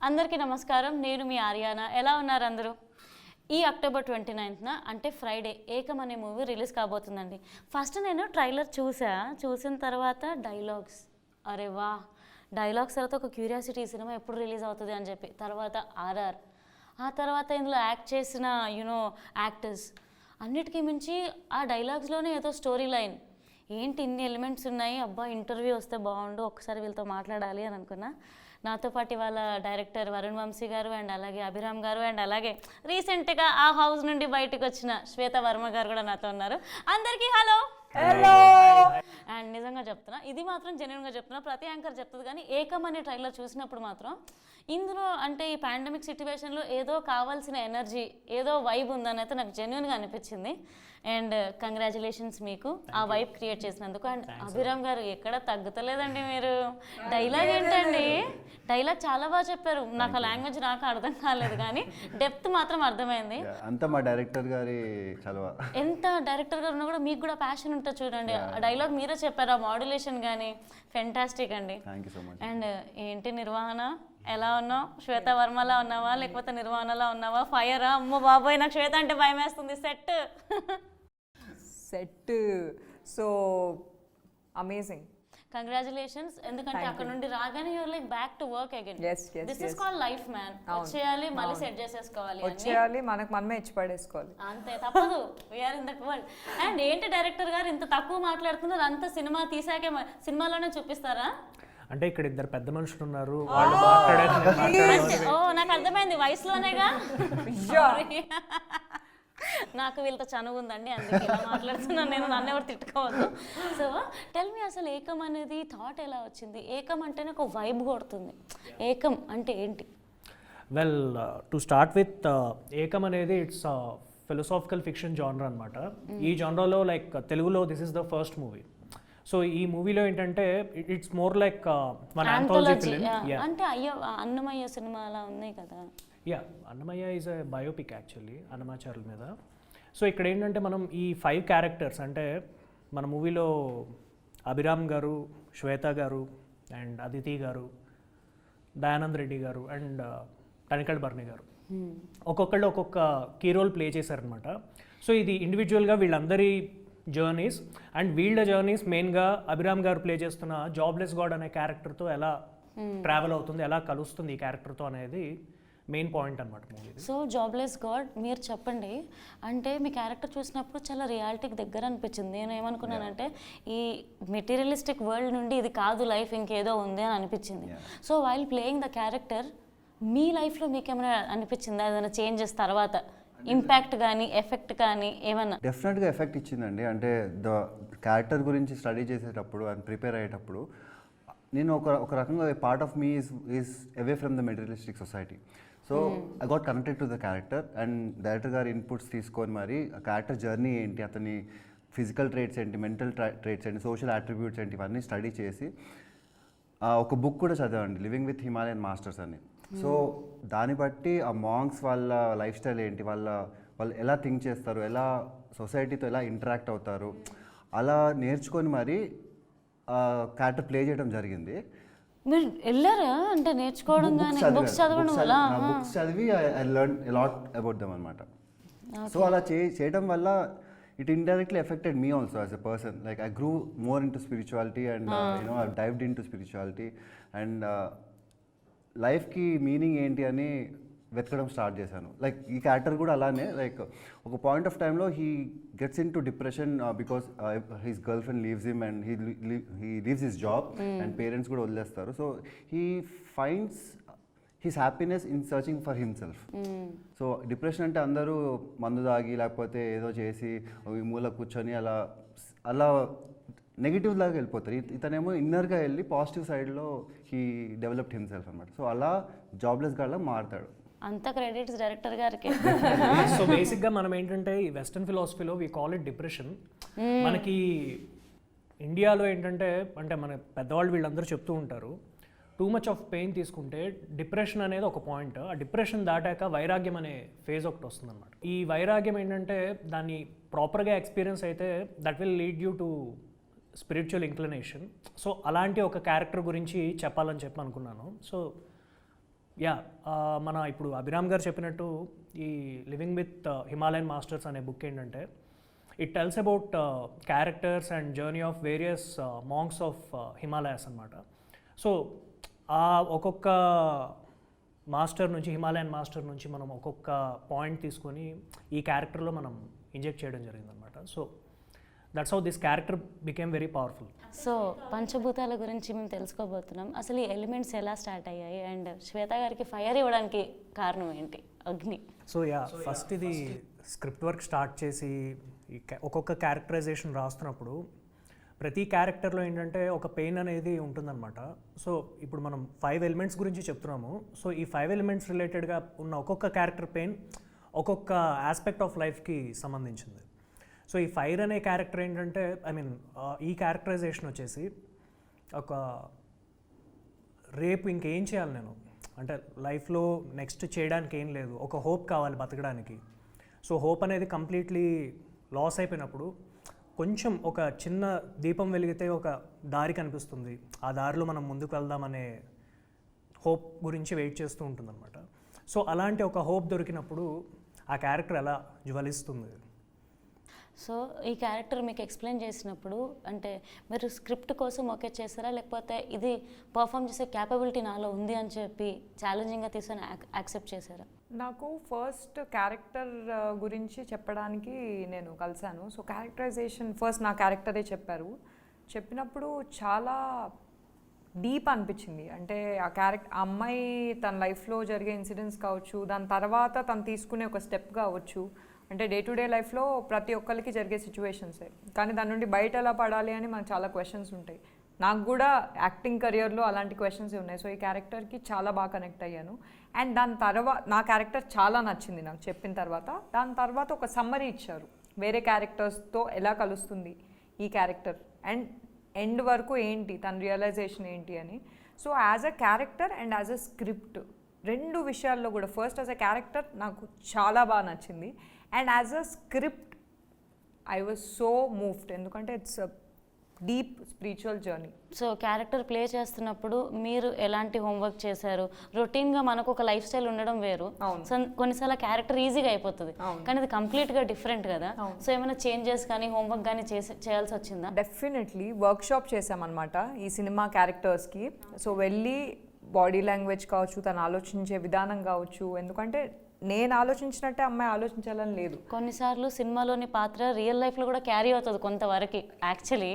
అందరికీ నమస్కారం. నేను మీ ఆర్యానా. ఎలా ఉన్నారు అందరూ? ఈ అక్టోబర్ 29న అంటే ఫ్రైడే ఏకం అనే మూవీ రిలీజ్ కాబోతుందండి. ఫస్ట్ నేను ట్రైలర్ చూసిన తర్వాత డైలాగ్స్, అరే వా, డైలాగ్స్ తర్వాత ఒక క్యూరియాసిటీ, సినిమా ఎప్పుడు రిలీజ్ అవుతుంది అని చెప్పి. తర్వాత ఆర్ఆర్, ఆ తర్వాత ఇందులో యాక్ట్ చేసిన యాక్టర్స్, అన్నిటికీ మించి ఆ డైలాగ్స్లోనే ఏదో స్టోరీ లైన్, ఏంటి ఇన్ని ఎలిమెంట్స్ ఉన్నాయి, అబ్బా ఇంటర్వ్యూ వస్తే బాగుండు, ఒకసారి వీళ్ళతో మాట్లాడాలి అని అనుకున్నా. నాతో పాటు వాళ్ళ డైరెక్టర్ వరుణ్ వంశీ గారు అండ్ అలాగే అభిరామ్ గారు అండ్ అలాగే రీసెంట్గా ఆ హౌస్ నుండి బయటకు వచ్చిన శ్వేత వర్మ గారు కూడా నాతో ఉన్నారు. అందరికీ హలో. అండ్ నిజంగా చెప్తున్నా, ఇది మాత్రం జెన్యున్గా చెప్తున్నా, ప్రతి యాంకర్ చెప్తుంది. కానీ ఏకం అనే ట్రైలర్ చూసినప్పుడు మాత్రం ఇందులో అంటే ఈ పాండమిక్ సిచ్యువేషన్లో ఏదో కావాల్సిన ఎనర్జీ, ఏదో వైబ్ ఉందని అయితే నాకు జెన్యున్గా అనిపించింది. అండ్ కంగ్రాచులేషన్స్ మీకు ఆ వైబ్ క్రియేట్ చేసినందుకు. అండ్ అభిరామ్ గారు ఎక్కడ తగ్గుతలేదండి మీరు. డైలాగ్ ఏంటండి, డైలాగ్ చాలా బాగా చెప్పారు. నాకు ఆ లాంగ్వేజ్ నాకు అర్థం కాలేదు కానీ డెప్త్ మాత్రం అర్థమైంది. అంతా మా డైరెక్టర్ గారి చలవ. ఎంత డైరెక్టర్ గారు ఉన్నా కూడా మీకు కూడా ప్యాషన్ ఉంటుంది చూడండి. ఆ డైలాగ్ మీరే చెప్పారు, ఆ మాడ్యులేషన్ కానీ ఫెంటాస్టిక్ అండి. అండ్ ఏంటి నిర్వహణ, ఎలా ఉన్నావు? శ్వేత వర్మలా ఉన్నావా లేకపోతే నిర్వహణలా ఉన్నావా? ఫైరా? అమ్మో బాబోయ్, నాకు శ్వేత అంటే భయం వేస్తుంది. Set so amazing. కంగ్రాచులేషన్స్. ఎందుకంటే అక్కడ నుండి రాగానే you're like back to work again. This is called life man. వచ్చేయాలి, మళ్ళీ సెట్ చేసేసుకోవాలి, వచ్చేయాలి, మనకు మనమే ఇచ్చి పడేసుకోవాలి, అంతే, తప్పదు. We are in that world. And ఏంటి డైరెక్టర్ గారు ఇంత తక్కువ మాట్లాడుతున్నారు? అంత సినిమా తీసాకే సినిమాలోనే చూపిస్తారా? అంటే ఇక్కడ ఇద్దరు పెద్ద మనుషులు ఉన్నారు, వాళ్ళు మాట్లాడారు. ఓ నాకు అర్థమైంది, వయసులోనేగా. నాకు వీళ్ళతో చనువు ఉందండి, అందుకే ఇలా మాట్లాడుతున్నాను నేను, నన్ను ఎవరు తిట్టుకోవద్దు. సో టెల్ మీ, అసలు ఏకం అనేది థాట్ ఎలా వచ్చింది? ఏకం అంటేనే ఒక వైబ్ కొడుతుంది. ఏకం అంటే ఏంటి? వెల్, టు స్టార్ట్ విత్, ఏకం అనేది ఇట్స్ ఫిలసాఫికల్ ఫిక్షన్ జానర్ అనమాట. ఈ జానర్లో లైక్ తెలుగులో this is the first movie. So ఈ మూవీలో ఏంటంటే ఇట్స్ మోర్ లైక్ మన ఆంథాలజీ ఫిలిం. అంటే అయ్యో అన్నమయ్య సినిమా అలా ఉన్నాయి కదా. Yeah, Annamayya is a biopic actually, అన్నమాచార్యుల మీద. సో ఇక్కడ ఏంటంటే మనం ఈ 5 క్యారెక్టర్స్, అంటే మన మూవీలో అభిరామ్ గారు, శ్వేత గారు అండ్ అదితి గారు, దయానంద్ రెడ్డి గారు అండ్ తనికల్ బర్ని గారు, ఒక్కొక్కళ్ళు ఒక్కొక్క కీ రోల్ ప్లే చేశారనమాట. సో ఇది ఇండివిజువల్గా వీళ్ళందరి జర్నీస్, అండ్ వీళ్ళ జర్నీస్ మెయిన్గా అభిరామ్ గారు ప్లే చేస్తున్న జాబ్లెస్ గాడ్ అనే క్యారెక్టర్తో ఎలా ట్రావెల్ అవుతుంది, ఎలా కలుస్తుంది ఈ క్యారెక్టర్తో అనేది మెయిన్ పాయింట్ అనమాట మూవీ. సో జాబ్లెస్ గాడ్ మీరు చెప్పండి. అంటే మీ క్యారెక్టర్ చూసినప్పుడు చాలా రియాలిటీకి దగ్గర అనిపించింది. నేను ఏమనుకున్నానంటే ఈ మెటీరియలిస్టిక్ వరల్డ్ నుండి ఇది కాదు లైఫ్, ఇంకేదో ఉంది అని అనిపించింది. So while playing the character మీ లైఫ్లో మీకు ఏమైనా అనిపించిందా, ఏదైనా చేంజెస్ తర్వాత ఇంపాక్ట్ కానీ ఎఫెక్ట్ కానీ ఏమన్నా? డెఫినెట్గా ఎఫెక్ట్ ఇచ్చిందండి. అంటే ద క్యారెక్టర్ గురించి స్టడీ చేసేటప్పుడు అండ్ ప్రిపేర్ అయ్యేటప్పుడు నేను ఒక రకంగా part of me is away from the materialistic society. So I got connected to the character and director గారి ఇన్పుట్స్ తీసుకొని మరి ఆ క్యారెక్టర్ జర్నీ ఏంటి, అతని ఫిజికల్ ట్రేట్స్ ఏంటి, మెంటల్ ట్రేట్స్ ఏంటి, సోషల్ అట్రిబ్యూట్స్ ఏంటి, ఇవన్నీ స్టడీ చేసి ఒక బుక్ కూడా చదివండి, లివింగ్ విత్ హిమాలయన్ మాస్టర్స్ అని. సో దాన్ని బట్టి ఆ మాంగ్స్ వాళ్ళ లైఫ్ స్టైల్ ఏంటి, వాళ్ళు ఎలా థింక్ చేస్తారు, ఎలా సొసైటీతో ఎలా ఇంటరాక్ట్ అవుతారు, అలా నేర్చుకొని మరి క్యారెక్టర్ ప్లే చేయడం జరిగింది. మీరు వెళ్ళారా అంటే నేర్చుకోవడం కానీ బుక్స్ చదవడం వల్ల? బుక్స్ చదివి I learn a lot about them అనమాట. సో అలా చేయడం వల్ల it indirectly affected me also as a person. Like I grew more into spirituality and I've dived into spirituality and life ki meaning ఏంటి అని వెతకడం start చేశాను. Like ఈ character కూడా అలానే, లైక్ ఒక పాయింట్ ఆఫ్ టైంలో he gets in to depression because his girl friend leaves him and he leaves his job and parents కూడా వదిలేస్తారు. So he finds his happiness in searching for himself. So depression అంటే అందరూ మందు తాగి లేకపోతే ఏదో చేసి ఈ మూల కూర్చొని అలా నెగిటివ్ లాగా వెళ్ళిపోతారు. ఇతనేమో ఇన్నర్గా వెళ్ళి పాజిటివ్ సైడ్లో హీ డెవలప్డ్ హిమ్సెల్ఫ్ అనమాట. సో అలా జాబ్లెస్ గాడ్లా మారుతాడు. అంత క్రెడిట్స్ డైరెక్టర్ గారికి. సో బేసిక్గా మనం ఏంటంటే ఈ వెస్టర్న్ ఫిలాసఫీలో వీ కాల్ ఇట్ డిప్రెషన్. మనకి ఇండియాలో ఏంటంటే అంటే మన పెద్దవాళ్ళు వీళ్ళందరూ చెప్తూ ఉంటారు, టూ మచ్ ఆఫ్ పెయిన్ తీసుకుంటే డిప్రెషన్ అనేది ఒక పాయింట్, ఆ డిప్రెషన్ దాటాక వైరాగ్యం అనే ఫేజ్ ఒకటి వస్తుంది అనమాట. ఈ వైరాగ్యం ఏంటంటే దాన్ని ప్రాపర్గా ఎక్స్పీరియన్స్ అయితే that will lead you to spiritual inclination. So అలాంటి ఒక క్యారెక్టర్ గురించి చెప్పాలని చెప్పి అనుకున్నాను. సో యా మన ఇప్పుడు అభిరామ్ గారు చెప్పినట్టు ఈ లివింగ్ విత్ హిమాలయన్ మాస్టర్స్ అనే బుక్ ఏంటంటే it tells about characters and journey of various monks of Himalayas అనమాట. సో ఆ ఒక్కొక్క మాస్టర్ నుంచి, హిమాలయన్ మాస్టర్ నుంచి మనం ఒక్కొక్క పాయింట్ తీసుకొని ఈ క్యారెక్టర్లో మనం ఇంజెక్ట్ చేయడం జరిగిందనమాట. So that's how this character became very powerful. So పంచభూతాల గురించి మేము తెలుసుకోబోతున్నాం. అసలు ఈ ఎలిమెంట్స్ ఎలా స్టార్ట్ అయ్యాయి అండ్ శ్వేత గారికి ఫైర్ ఇవ్వడానికి కారణం ఏంటి? అగ్ని. సో ఫస్ట్ ఇది స్క్రిప్ట్ వర్క్ స్టార్ట్ చేసి ఒక్కొక్క క్యారెక్టరైజేషన్ రాస్తున్నప్పుడు ప్రతి క్యారెక్టర్లో ఏంటంటే ఒక పెయిన్ అనేది ఉంటుందన్నమాట. సో ఇప్పుడు మనం 5 ఎలిమెంట్స్ గురించి చెప్తున్నాము. సో ఈ 5 ఎలిమెంట్స్ రిలేటెడ్గా ఉన్న ఒక్కొక్క క్యారెక్టర్ పెయిన్ ఒక్కొక్క ఆస్పెక్ట్ ఆఫ్ లైఫ్కి సంబంధించింది. సో ఈ ఫైర్ అనే క్యారెక్టర్ ఏంటంటే ఈ క్యారెక్టరైజేషన్ వచ్చేసి ఒక రేపు ఇంకేం చేయాలి నేను, అంటే లైఫ్లో నెక్స్ట్ చేయడానికి ఏం లేదు, ఒక హోప్ కావాలి బతకడానికి. సో హోప్ అనేది కంప్లీట్లీ లాస్ అయిపోయినప్పుడు కొంచెం ఒక చిన్న దీపం వెలిగితే ఒక దారి కనిపిస్తుంది, ఆ దారిలో మనం ముందుకు వెళ్దామనే హోప్ గురించి వెయిట్ చేస్తూ ఉంటుందన్నమాట. సో అలాంటి ఒక హోప్ దొరికినప్పుడు ఆ క్యారెక్టర్ ఎలా జ్వలిస్తుంది. సో ఈ క్యారెక్టర్ మీకు ఎక్స్ప్లెయిన్ చేసినప్పుడు అంటే మీరు స్క్రిప్ట్ కోసం ఓకే చేస్తారా, లేకపోతే ఇది పర్ఫామ్ చేసే క్యాపబిలిటీ నాలో ఉంది అని చెప్పి ఛాలెంజింగ్గా తీసుకొని యాక్సెప్ట్ చేశారా? నాకు ఫస్ట్ క్యారెక్టర్ గురించి చెప్పడానికి నేను కలిశాను. సో క్యారెక్టరైజేషన్ ఫస్ట్ నా క్యారెక్టరే చెప్పినప్పుడు చాలా డీప్ అనిపించింది. అంటే ఆ అమ్మాయి తన లైఫ్లో జరిగే ఇన్సిడెంట్స్ కావచ్చు, దాని తర్వాత తను తీసుకునే ఒక స్టెప్ కావచ్చు, అంటే డే టు డే లైఫ్లో ప్రతి ఒక్కరికి జరిగే సిచ్యువేషన్సే, కానీ దాని నుండి బయట ఎలా పడాలి అని మనకు చాలా క్వశ్చన్స్ ఉంటాయి. నాకు కూడా యాక్టింగ్ కెరియర్లో అలాంటి క్వశ్చన్స్ ఉన్నాయి. సో ఈ క్యారెక్టర్కి చాలా బాగా కనెక్ట్ అయ్యాను. అండ్ దాని తర్వాత నా క్యారెక్టర్ చాలా నచ్చింది నాకు చెప్పిన తర్వాత. దాని తర్వాత ఒక సమ్మరీ ఇచ్చారు, వేరే క్యారెక్టర్స్తో ఎలా కలుస్తుంది ఈ క్యారెక్టర్ అండ్ ఎండ్ వరకు ఏంటి తన రియలైజేషన్ ఏంటి అని. So as a character and as a script రెండు విషయాల్లో కూడా ఫస్ట్ యాజ్ అ క్యారెక్టర్ నాకు చాలా బాగా నచ్చింది, and as a script I was so moved, ఎందుకంటే it's a deep spiritual journey. So character play చేస్తున్నప్పుడు మీరు ఎలాంటి హోంవర్క్ చేశారు? రొటీన్గా మనకు ఒక లైఫ్ స్టైల్ ఉండడం వేరు, సో కొన్నిసార్లు క్యారెక్టర్ ఈజీగా అయిపోతుంది, కానీ ఇది కంప్లీట్గా డిఫరెంట్ కదా. సో ఏమైనా చేంజెస్ కానీ హోంవర్క్ కానీ చేయాల్సి వచ్చిందా? డెఫినెట్లీ వర్క్షాప్ చేశామన్నమాట ఈ సినిమా క్యారెక్టర్స్కి. సో వెళ్ళి బాడీ లాంగ్వేజ్ కావచ్చు, తను ఆలోచించే విధానం కావచ్చు, ఎందుకంటే నేను ఆలోచించినట్టే అమ్మాయి ఆలోచించాలని లేదు. కొన్నిసార్లు సినిమాలోని పాత్ర రియల్ లైఫ్లో కూడా క్యారీ అవుతుంది కొంతవరకు actually.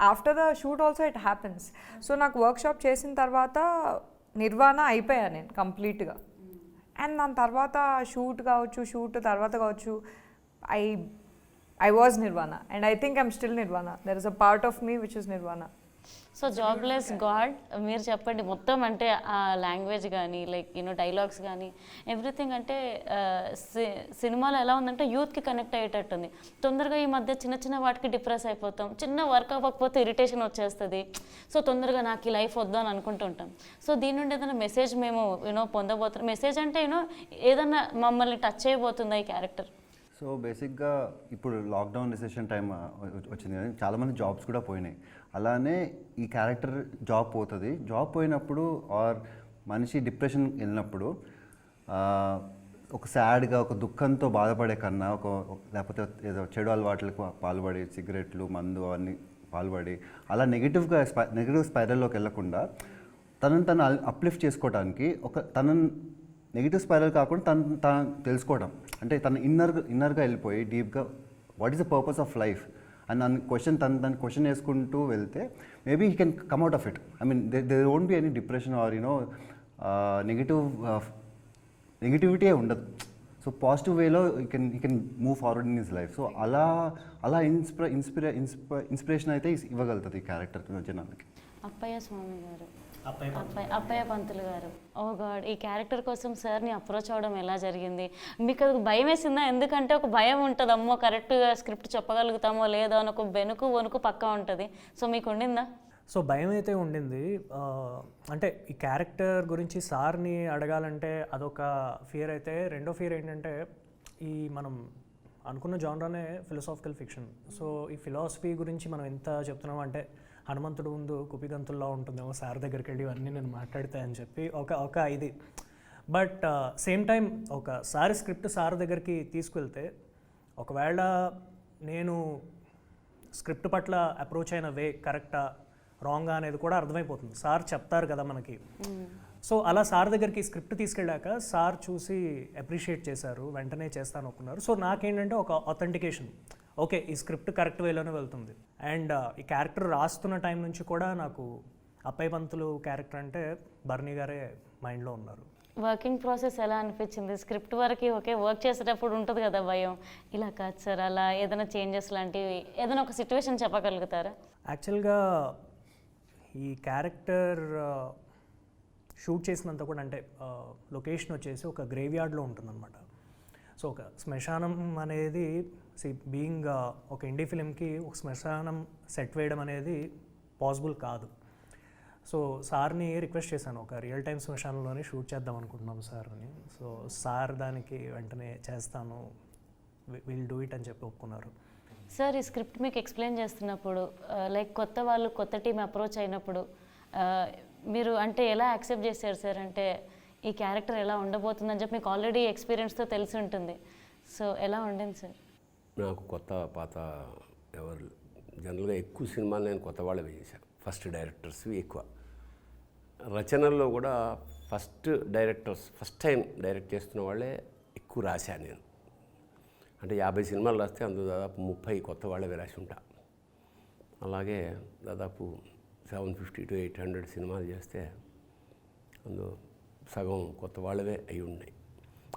After the shoot also it happens. So నాకు వర్క్షాప్ చేసిన తర్వాత నిర్వాణ అయిపోయాను నేను కంప్లీట్గా. అండ్ దాని తర్వాత షూట్ తర్వాత కావచ్చు I was Nirvana, and I think I'm still Nirvana. There is a part of me which is Nirvana. So jobless God మీరు చెప్పండి మొత్తం, అంటే ఆ లాంగ్వేజ్ కానీ లైక్ డైలాగ్స్ కానీ ఎవ్రీథింగ్, అంటే సినిమాలో ఎలా ఉందంటే యూత్కి కనెక్ట్ అయ్యేటట్టుంది. తొందరగా ఈ మధ్య చిన్న చిన్న వాటికి డిప్రెస్ అయిపోతాం, చిన్న వర్క్ అవ్వకపోతే ఇరిటేషన్ వచ్చేస్తుంది. సో తొందరగా నాకు ఈ లైఫ్ వద్దు అని అనుకుంటుంటాం. సో దీని నుండి ఏదైనా మెసేజ్ మేము పొందబోతున్నాం. మెసేజ్ అంటే ఏదైనా మమ్మల్ని టచ్ చేయబోతుందా ఈ క్యారెక్టర్? సో బేసిక్గా ఇప్పుడు లాక్డౌన్ రిసెషన్ టైం వచ్చింది కదా, చాలామంది జాబ్స్ కూడా పోయినాయి. అలానే ఈ క్యారెక్టర్ జాబ్ పోతుంది. జాబ్ పోయినప్పుడు ఆర్ మనిషి డిప్రెషన్ వెళ్ళినప్పుడు ఒక సాడ్గా ఒక దుఃఖంతో బాధపడే కన్నా లేకపోతే ఏదో చెడు అలవాట్లకు పాల్పడి సిగరెట్లు మందు అవన్నీ పాల్పడి అలా నెగిటివ్ స్పైరల్లోకి వెళ్ళకుండా తను అప్లిఫ్ట్ చేసుకోవడానికి తనను నెగిటివ్ స్పైరల్ కాకుండా తను తెలుసుకోవడం, అంటే తన ఇన్నర్గా వెళ్ళిపోయి డీప్గా what is the purpose of life అని దాన్ని క్వశ్చన్ వేసుకుంటూ వెళ్తే maybe he can come out of it. I mean there won't be any depression or negativity ఉండదు. సో పాజిటివ్ వేలో you can move forward in his life. So అలా inspiration అయితే ఇవ్వగలుగుతుంది ఈ క్యారెక్టర్ జనాలకి. అప్పయ్య స్వామి గారు, అప్పయ్య పంతులు గారు, ఓ గాడ్, ఈ క్యారెక్టర్ కోసం సార్ని అప్రోచ్ అవ్వడం ఎలా జరిగింది? మీకు అది భయం వేసిందా? ఎందుకంటే ఒక భయం ఉంటుంది, అమ్మో కరెక్ట్గా స్క్రిప్ట్ చెప్పగలుగుతామో లేదో అని ఒక వణుకు పక్కా ఉంటుంది. సో మీకు ఉండిందా? సో భయం అయితే ఉండింది. అంటే ఈ క్యారెక్టర్ గురించి సార్ని అడగాలంటే అదొక ఫియర్ అయితే, రెండో ఫియర్ ఏంటంటే ఈ మనం అనుకున్న జానరానే ఫిలాసాఫికల్ ఫిక్షన్. సో ఈ ఫిలాసఫీ గురించి మనం ఎంత చెప్తున్నాం అంటే హనుమంతుడు ముందు కుపిగంతుల్లో ఉంటుందేమో సార్ దగ్గరికి వెళ్ళి ఇవన్నీ నేను మాట్లాడతాయని చెప్పి ఒక ఇది బట్ సేమ్ టైం ఒకసారి స్క్రిప్ట్ సార్ దగ్గరికి తీసుకెళ్తే ఒకవేళ నేను స్క్రిప్ట్ పట్ల అప్రోచ్ అయిన వే కరెక్టా రాంగా అనేది కూడా అర్థమైపోతుంది. సార్ చెప్తారు కదా మనకి. సో అలా సార్ దగ్గరికి స్క్రిప్ట్ తీసుకెళ్ళాక సార్ చూసి అప్రిషియేట్ చేశారు, వెంటనే చేస్తాను అనుకున్నారు. సో నాకేంటంటే ఒక అథెంటికేషన్, ఓకే ఈ స్క్రిప్ట్ కరెక్ట్ వేలోనే వెళ్తుంది. అండ్ ఈ క్యారెక్టర్ రాస్తున్న టైం నుంచి కూడా నాకు అప్పయ్య పంతులు క్యారెక్టర్ అంటే బర్నీ గారే మైండ్లో ఉన్నారు. వర్కింగ్ ప్రాసెస్ ఎలా అనిపించింది? స్క్రిప్ట్ వరకు ఓకే, వర్క్ చేసేటప్పుడు ఉంటుంది కదా భయం, ఇలా కాదు సార్ అలా ఏదైనా చేంజెస్ లాంటివి ఏదైనా ఒక సిచ్యువేషన్ చెప్పగలుగుతారా? యాక్చువల్గా ఈ క్యారెక్టర్ షూట్ చేసినంత కూడా అంటే లొకేషన్ వచ్చేసి ఒక గ్రేవ్ యార్డ్లో ఉంటుందన్నమాట. సో ఒక శ్మశానం అనేది బీయింగ్ ఒక ఇండీ ఫిలింకి ఒక శ్మశానం సెట్ వేయడం అనేది పాసిబుల్ కాదు. సో సార్ని రిక్వెస్ట్ చేశాను, ఒక రియల్ టైమ్ శ్మశానంలోనే షూట్ చేద్దాం అనుకుంటున్నాం సార్ని. సో సార్ దానికి వెంటనే చేస్తాను, విల్ డూ ఇట్ అని చెప్పి ఒప్పుకున్నారు. సార్ ఈ స్క్రిప్ట్ మీకు ఎక్స్ప్లెయిన్ చేస్తున్నప్పుడు లైక్ కొత్త వాళ్ళు కొత్త టీం అప్రోచ్ అయినప్పుడు మీరు అంటే ఎలా యాక్సెప్ట్ చేశారు సార్? అంటే ఈ క్యారెక్టర్ ఎలా ఉండబోతుందని చెప్పి మీకు ఆల్రెడీ ఎక్స్పీరియన్స్తో తెలిసి ఉంటుంది. సో ఎలా ఉండింది సార్? నాకు కొత్త పాత ఎవరు జనరల్గా ఎక్కువ సినిమాలు నేను కొత్త వాళ్ళే చేశాను. ఫస్ట్ డైరెక్టర్స్వి ఎక్కువ. రచనల్లో కూడా ఫస్ట్ టైం డైరెక్ట్ చేస్తున్న వాళ్ళే ఎక్కువ రాశాను నేను. అంటే 50 సినిమాలు రాస్తే అందులో దాదాపు 30 కొత్త వాళ్ళే రాసి ఉంటా. అలాగే దాదాపు 750 to 800 సినిమాలు చేస్తే అందులో సగం కొత్త వాళ్ళవే అయి ఉన్నాయి.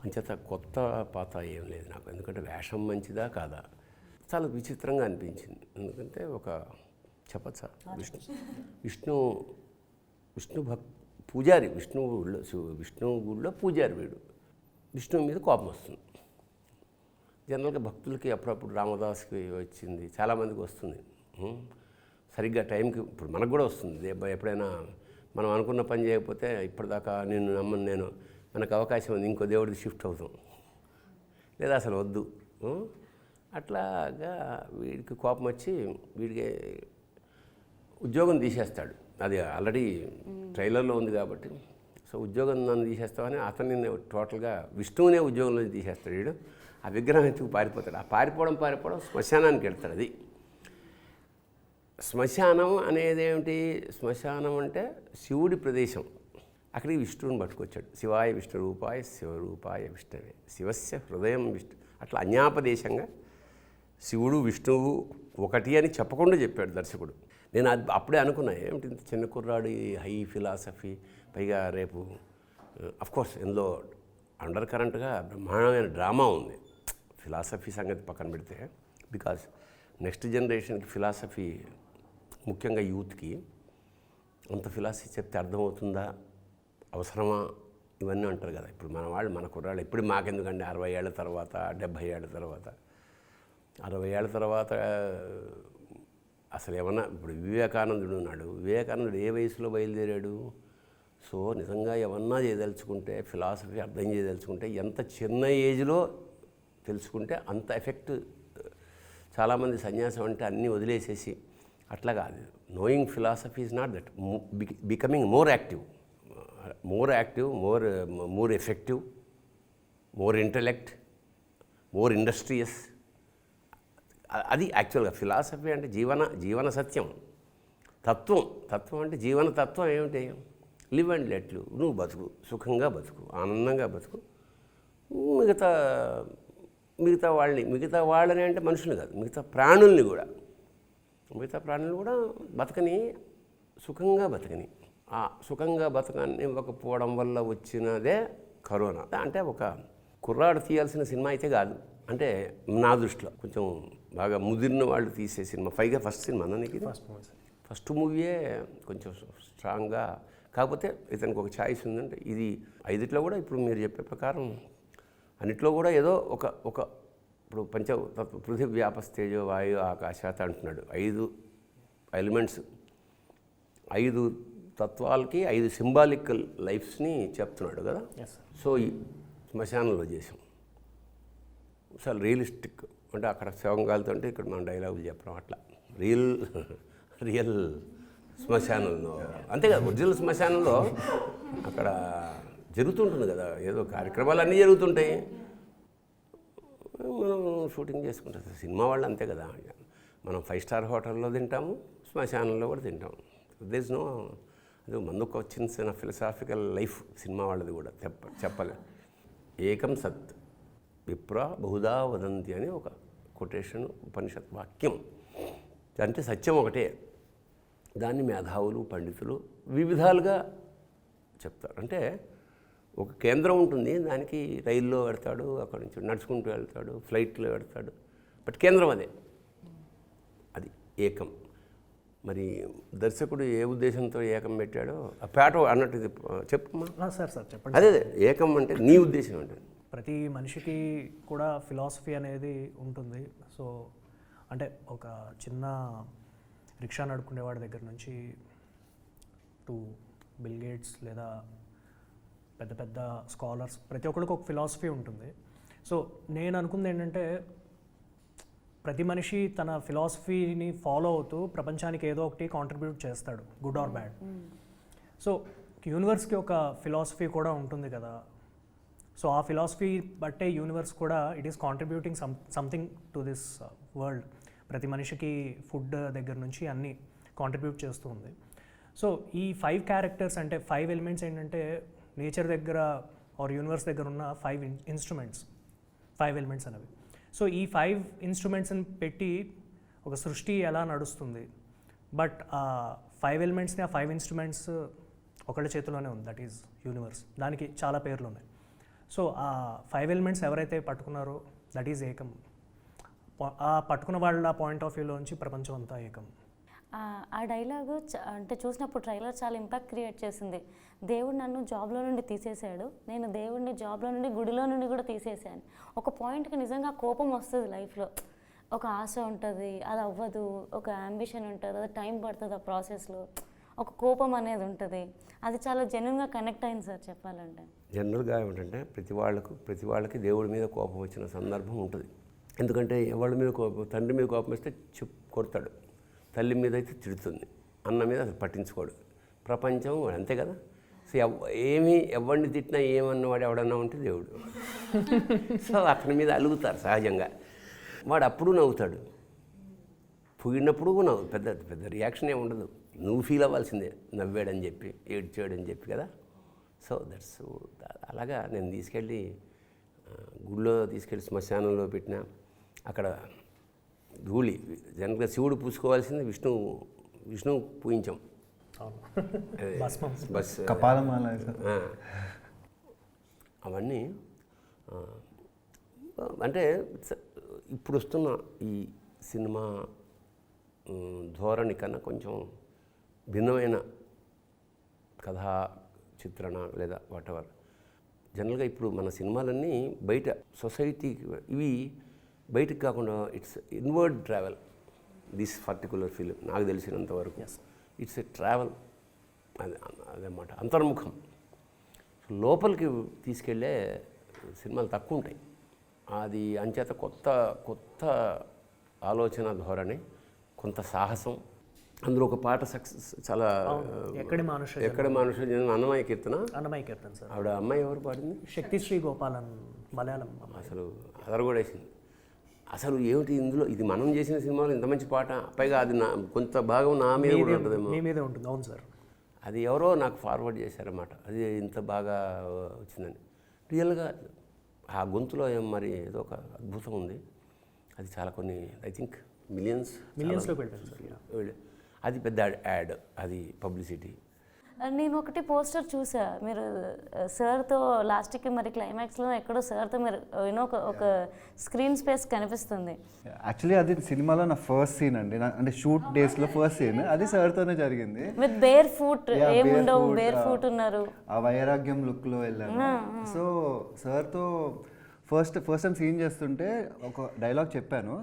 అంచేత కొత్త పాత ఏం లేదు నాకు. ఎందుకంటే వేషం మంచిదా కాదా చాలా విచిత్రంగా అనిపించింది. ఎందుకంటే ఒక చెప్పచ్చా, విష్ణు పూజారి, విష్ణు గుడిలో పూజారి వీడు. విష్ణువు మీద కోపం వస్తుంది. జనరల్గా భక్తులకి అప్పుడప్పుడు రామదాస్కి వచ్చింది, చాలామందికి వస్తుంది. సరిగ్గా టైంకి ఇప్పుడు మనకు కూడా వస్తుంది. ఎప్పుడైనా మనం అనుకున్న పని చేయకపోతే ఇప్పటిదాకా నేను నమ్మను, నేను మనకు అవకాశం ఉంది, ఇంకో దేవుడికి షిఫ్ట్ అవుతాం, లేదా అసలు వద్దు. అట్లాగా వీడికి కోపం వచ్చి వీడికి ఉద్యోగం తీసేస్తాడు. అది ఆల్రెడీ ట్రైలర్లో ఉంది కాబట్టి. సో ఉద్యోగం నన్ను తీసేస్తామని అతన్ని టోటల్గా విష్ణువునే ఉద్యోగంలో తీసేస్తాడు వీడు. ఆ విగ్రహం ఎత్తుకు పారిపోతాడు. ఆ పారిపోవడం శ్మశానానికి వెళ్తాడు. అది శ్మశానం అనేది ఏమిటి? శ్మశానం అంటే శివుడి ప్రదేశం. అక్కడికి విష్ణువుని పట్టుకొచ్చాడు. శివాయ విష్ణు రూపాయ శివరూపాయ విష్ణవే శివస్య హృదయం విష్ణు. అట్లా అన్యాపదేశంగా శివుడు విష్ణువు ఒకటి అని చెప్పకుండా చెప్పాడు దర్శకుడు. నేను అప్పుడే అనుకున్నా, ఏమిటి ఇంత చిన్న కుర్రాడు హై ఫిలాసఫీ, పైగా రేపు అఫ్కోర్స్ ఇందులో అండర్ కరెంట్గా బ్రహ్మాండమైన డ్రామా ఉంది. ఫిలాసఫీ సంగతి పక్కన పెడితే, బికాజ్ నెక్స్ట్ జనరేషన్కి ఫిలాసఫీ ముఖ్యంగా యూత్కి అంత ఫిలాసఫీ చెప్తే అర్థమవుతుందా, అవసరమా, ఇవన్నీ అంటారు కదా. ఇప్పుడు మన కుర్రాళ్ళు ఇప్పుడు మాకెందుకండి 60 ఏళ్ళ తర్వాత 70 ఏళ్ళ తర్వాత 60 ఏళ్ళ తర్వాత అసలు ఏమన్నా. ఇప్పుడు వివేకానందుడు ఉన్నాడు. వివేకానందుడు ఏ వయసులో బయలుదేరాడు? సో నిజంగా ఏమన్నా చేయదలుచుకుంటే, ఫిలాసఫీ అర్థం చేయదలుచుకుంటే ఎంత చిన్న ఏజ్లో తెలుసుకుంటే అంత ఎఫెక్ట్. చాలామంది సన్యాసం అంటే అన్నీ వదిలేసేసి అట్లా కాదు. Knowing philosophy is not that, becoming more active, more effective, more intellect, more industrious. అది యాక్చువల్గా ఫిలాసఫీ అంటే జీవన సత్యం, తత్వం అంటే జీవన తత్వం ఏమిటి? Live and let live. నువ్వు బతుకు, సుఖంగా బతుకు, ఆనందంగా బతుకు. మిగతా వాళ్ళని అంటే మనుషులు కాదు, మిగతా ప్రాణుల్ని కూడా బతకని, సుఖంగా బతకని. ఆ సుఖంగా బతకనివ్వకపోవడం వల్ల వచ్చినదే కరోనా. అంటే ఒక కుర్రాడు తీయాల్సిన సినిమా అయితే కాదు. అంటే నా దృష్టిలో కొంచెం బాగా ముదిరిన వాళ్ళు తీసే సినిమా. పైగా ఫస్ట్ సినిమా నీకు ఫస్ట్ మూవీయే కొంచెం స్ట్రాంగ్గా. కాకపోతే ఇతనికి ఒక ఛాయిస్ ఉందంటే ఇది 5 కూడా ఇప్పుడు మీరు చెప్పే ప్రకారం అన్నిట్లో కూడా ఏదో ఒక ఇప్పుడు పంచతత్వ పృథివీ వ్యాపస్తేజో వాయు ఆకాశాత్ అంటున్నాడు. 5 ఎలిమెంట్స్, 5 తత్వాలకి 5 సింబాలికల్ లైఫ్స్ని చెప్తున్నాడు కదా. సో ఈ శ్మశానంలో చేసాం. అసలు రియలిస్టిక్ అంటే అక్కడ శవంగాలతో అంటే ఇక్కడ మనం డైలాగులు చెప్పడం అట్లా రియల్ శ్మశానంలో అంతే కదా. ఒరిజినల్ శ్మశానంలో అక్కడ జరుగుతుంటుంది కదా, ఏదో కార్యక్రమాలు అన్నీ జరుగుతుంటాయి, మనం షూటింగ్ చేసుకుంటాం. సినిమా వాళ్ళు అంతే కదా, మనం 5 స్టార్ హోటల్లో తింటాము, శ్మశానంలో కూడా తింటాము. దేస్ నో అది మందుకు వచ్చిన ఫిలసాఫికల్ లైఫ్ సినిమా వాళ్ళది కూడా చెప్పాలి. ఏకం సత్ విప్ర బహుదా వదంతి అని ఒక కొటేషన్, ఉపనిషత్ వాక్యం. అంటే సత్యం ఒకటే, దాన్ని మేధావులు పండితులు వివిధాలుగా చెప్తారు. అంటే ఒక కేంద్రం ఉంటుంది, దానికి రైల్లో వెళ్తాడు, అక్కడి నుంచి నడుచుకుంటూ వెళ్తాడు, ఫ్లైట్లో వెళ్తాడు, బట్ కేంద్రం అదే, అది ఏకం. మరి దర్శకుడు ఏ ఉద్దేశంతో ఏకం పెట్టాడో ఆ పేట అన్నట్టు చెప్పమ్మా. సార్ చెప్పండి. అదే ఏకం అంటే నీ ఉద్దేశం అంటే ప్రతి మనిషికి కూడా ఫిలాసఫీ అనేది ఉంటుంది. సో అంటే ఒక చిన్న రిక్షా నడుపుకునేవాడి దగ్గర నుంచి టు బిల్ గేట్స్ లేదా పెద్ద పెద్ద స్కాలర్స్, ప్రతి ఒక్కరికి ఒక ఫిలాసఫీ ఉంటుంది. సో నేను అనుకుంది ఏంటంటే ప్రతి మనిషి తన ఫిలాసఫీని ఫాలో అవుతూ ప్రపంచానికి ఏదో ఒకటి కాంట్రిబ్యూట్ చేస్తాడు, గుడ్ ఆర్ బ్యాడ్. సో యూనివర్స్కి ఒక ఫిలాసఫీ కూడా ఉంటుంది కదా. సో ఆ ఫిలాసఫీ బట్టే యూనివర్స్ కూడా it is contributing something to this world. ప్రతి మనిషికి ఫుడ్ దగ్గర నుంచి అన్నీ కాంట్రిబ్యూట్ చేస్తూ ఉంది. సో ఈ 5 క్యారెక్టర్స్ అంటే 5 ఎలిమెంట్స్ ఏంటంటే నేచర్ దగ్గర ఆర్ యూనివర్స్ దగ్గర ఉన్న 5 ఇన్స్ట్రుమెంట్స్, 5 ఎలిమెంట్స్ అనేవి. సో ఈ 5 ఇన్స్ట్రుమెంట్స్ని పెట్టి ఒక సృష్టి ఎలా నడుస్తుంది, బట్ ఆ 5 ఎలిమెంట్స్ని, ఆ 5 ఇన్స్ట్రుమెంట్స్ ఒకళ్ళ చేతిలోనే ఉంది, దట్ ఈజ్ యూనివర్స్. దానికి చాలా పేర్లు ఉన్నాయి. సో ఆ 5 ఎలిమెంట్స్ ఎవరైతే పట్టుకున్నారో దట్ ఈజ్ ఏకం. ఆ పట్టుకున్న వాళ్ళ పాయింట్ ఆఫ్ వ్యూలోంచి ప్రపంచం అంతా ఏకం. ఆ డైలాగు అంటే చూసినప్పుడు ట్రైలర్ చాలా ఇంపాక్ట్ క్రియేట్ చేసింది. దేవుడు నన్ను జాబ్లో నుండి తీసేశాడు, నేను దేవుడిని జాబ్లో నుండి గుడిలో నుండి కూడా తీసేసాను. ఒక పాయింట్కి నిజంగా కోపం వస్తుంది లైఫ్లో, ఒక ఆశ ఉంటుంది, అది అవ్వదు, ఒక అంబిషన్ ఉంటుంది, అది టైం పడుతుంది, ఆ ప్రాసెస్లో ఒక కోపం అనేది ఉంటుంది. అది చాలా జెన్యున్గా కనెక్ట్ అయింది సార్ చెప్పాలంటే. జనరల్గా ఏమిటంటే ప్రతి వాళ్ళకి దేవుడి మీద కోపం వచ్చిన సందర్భం ఉంటుంది. ఎందుకంటే ఎవరి మీద కోపం, తండ్రి మీద కోపం వస్తే కొడతాడు, తల్లి మీద అయితే తిడుతుంది, అన్న మీద అసలు పట్టించుకోడు. ప్రపంచం అంతే కదా. సో ఎవరిని తిట్టినా ఏమన్నవాడు ఎవడన్నా ఉంటే దేవుడు. సో అతని మీద అలుగుతారు సహజంగా. వాడు అప్పుడు నవ్వుతాడు, పొగిడినప్పుడు పెద్ద రియాక్షన్ ఏమి ఉండదు. నువ్వు ఫీల్ అవ్వాల్సిందే, నవ్వాడని చెప్పి, ఏడ్చాడని చెప్పి కదా. సో దట్స్ అలాగా నేను తీసుకెళ్ళి గుళ్ళో తీసుకెళ్ళి శ్మశానంలో పెట్టిన, అక్కడ ధూళి జనరల్గా శివుడు పూసుకోవాల్సింది విష్ణు పూయించాం. బస్ కపాలమాల అవన్నీ అంటే ఇప్పుడు వస్తున్న ఈ సినిమా ధోరణి కన్నా కొంచెం భిన్నమైన కథా చిత్రణ లేదా వాటెవర్. జనరల్గా ఇప్పుడు మన సినిమాలన్నీ బయట సొసైటీకి, ఇవి బయటకు కాకుండా it's inward travel. This particular film నాకు తెలిసినంత వరకు ఇట్స్ ఎ ట్రావెల్, అదన్నమాట, అంతర్ముఖం. లోపలికి తీసుకెళ్ళే సినిమాలు తక్కువ ఉంటాయి. అది అంచేత కొత్త ఆలోచన ధోరణి, కొంత సాహసం. అందులో ఒక పాట సక్సెస్ చాలా, ఎక్కడి మనుష అన్నమయ్య కీర్తన సార్. ఆవిడ అమ్మాయి ఎవరు పాడింది? శక్తిశ్రీ గోపాలన్, మలయాళం. అసలు అదరగొడేసింది. అసలు ఏమిటి ఇందులో, ఇది మనం చేసిన సినిమాలో ఇంత మంచి పాట, పైగా అది కొంత భాగం నా మీద కూడా ఉంటుందేమో. మీ మీదే ఉంటుంది. అవును సార్. అది ఎవరో నాకు ఫార్వర్డ్ చేశారన్నమాట, అది ఇంత బాగా వచ్చిందని. రియల్గా ఆ గొంతులో మరి ఏదో ఒక అద్భుతం ఉంది. అది చాలా కొన్ని ఐ థింక్ మిలియన్స్లో పెట్టాను సార్. అది పెద్ద యాడ్, అది పబ్లిసిటీ. నేను ఒకటి పోస్టర్ చూసా, మీరు సార్తో లాస్ట్కి మరి క్లైమాక్స్లో ఎక్కడో సార్తో మీరు ఒక స్క్రీన్ స్పేస్ కనిపిస్తుంది. యాక్చువల్లీ అది సినిమాలో నా ఫస్ట్ సీన్ అండి, అంటే షూట్ డేస్లో ఫస్ట్ సీన్ అది సార్తోనే జరిగింది. విత్ బేర్ ఫుట్, ఏముండవు, బేర్ ఫుట్ ఉన్నారు. ఆ వైరాగ్యం లుక్లో వెళ్ళాను. సో సార్తో ఫస్ట్ టైం సీన్ చేస్తుంటే ఒక డైలాగ్ చెప్పాను,